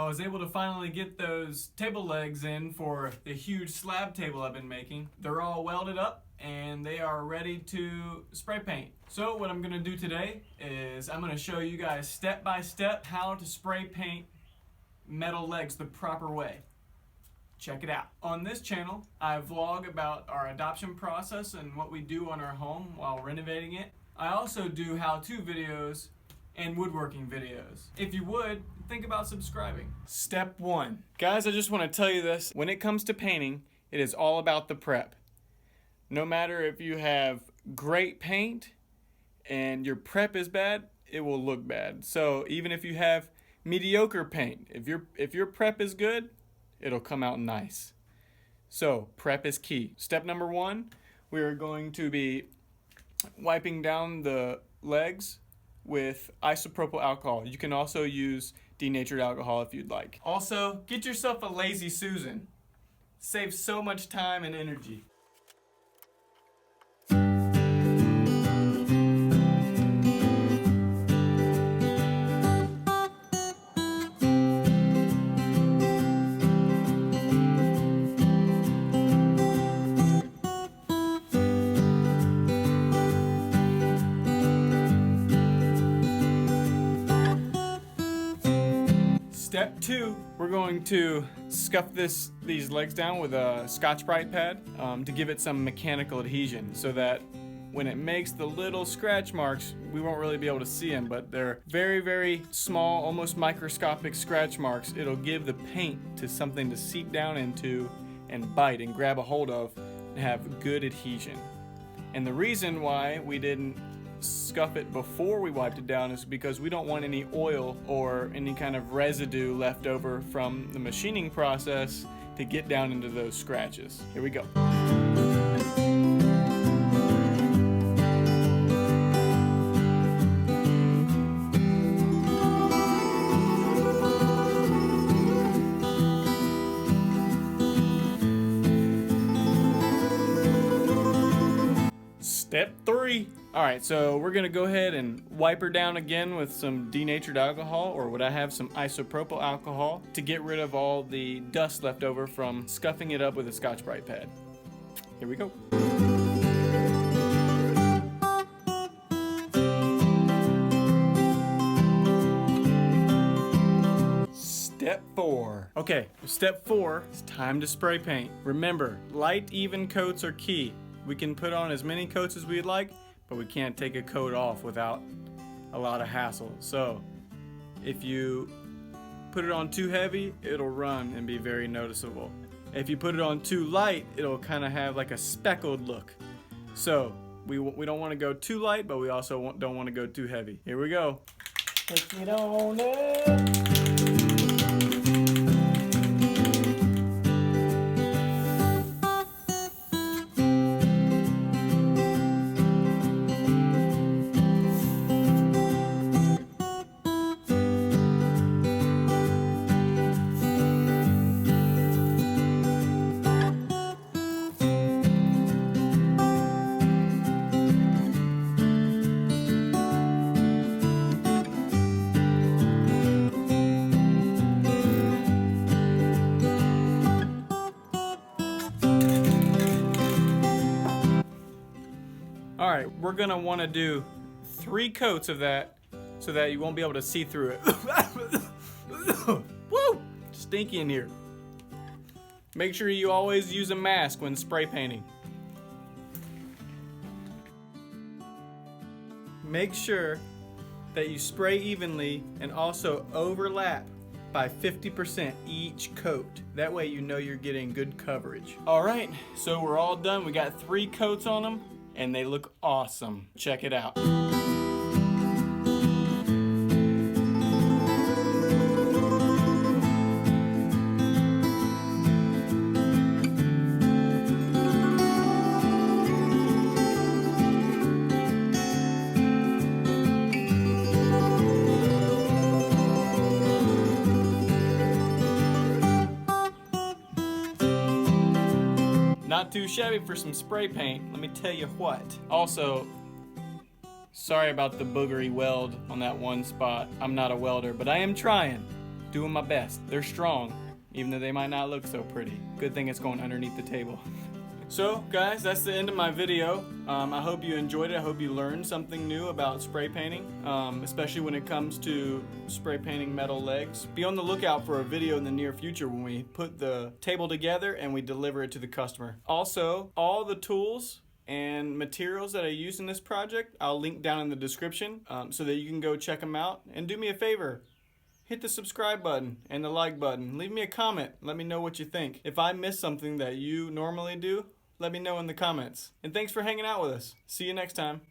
was able to finally get those table legs in for the huge slab table I've been making. They're all welded up and they are ready to spray paint. So what I'm gonna do today is I'm gonna show you guys step by step how to spray paint metal legs the proper way. Check it out. On this channel, I vlog about our adoption process and what we do on our home while renovating it. I also do how-to videos and woodworking videos. If you would, think about subscribing. Step 1. Guys, I just want to tell you this. When it comes to painting, it is all about the prep. No matter if you have great paint and your prep is bad, it will look bad. So even if you have mediocre paint, if your prep is good, it'll come out nice. So prep is key. Step number 1, we are going to be wiping down the legs with isopropyl alcohol. You can also use denatured alcohol if you'd like. Also, get yourself a Lazy Susan. Saves so much time and energy. Step 2, we're going to scuff these legs down with a Scotch-Brite pad to give it some mechanical adhesion so that when it makes the little scratch marks, we won't really be able to see them, but they're very, very small, almost microscopic scratch marks. It'll give the paint to something to seep down into and bite and grab a hold of and have good adhesion. And the reason why we didn't scuff it before we wiped it down is because we don't want any oil or any kind of residue left over from the machining process to get down into those scratches. Here we go. Step 3. Alright, so we're going to go ahead and wipe her down again with some denatured alcohol, or what I have, some isopropyl alcohol, to get rid of all the dust left over from scuffing it up with a Scotch-Brite pad. Here we go. Step 4. Okay, step 4 is time to spray paint. Remember, light, even coats are key. We can put on as many coats as we'd like, but we can't take a coat off without a lot of hassle. So if you put it on too heavy, it'll run and be very noticeable. If you put it on too light, it'll kind of have like a speckled look. So we don't want to go too light, but we also don't want to go too heavy. Here we go. Take it on up. Alright, we're going to want to do 3 coats of that so that you won't be able to see through it. Woo! Stinky in here. Make sure you always use a mask when spray painting. Make sure that you spray evenly and also overlap by 50% each coat. That way you know you're getting good coverage. Alright, so we're all done. We got 3 coats on them, and they look awesome. Check it out. Not too shabby for some spray paint, let me tell you what. Also, sorry about the boogery weld on that one spot. I'm not a welder, but I am trying. Doing my best. They're strong, even though they might not look so pretty. Good thing it's going underneath the table. So guys, that's the end of my video. I hope you enjoyed it. I hope you learned something new about spray painting, especially when it comes to spray painting metal legs. Be on the lookout for a video in the near future when we put the table together and we deliver it to the customer. Also, all the tools and materials that I used in this project, I'll link down in the description so that you can go check them out. And do me a favor, hit the subscribe button and the like button. Leave me a comment. Let me know what you think. If I miss something that you normally do, let me know in the comments. And thanks for hanging out with us. See you next time.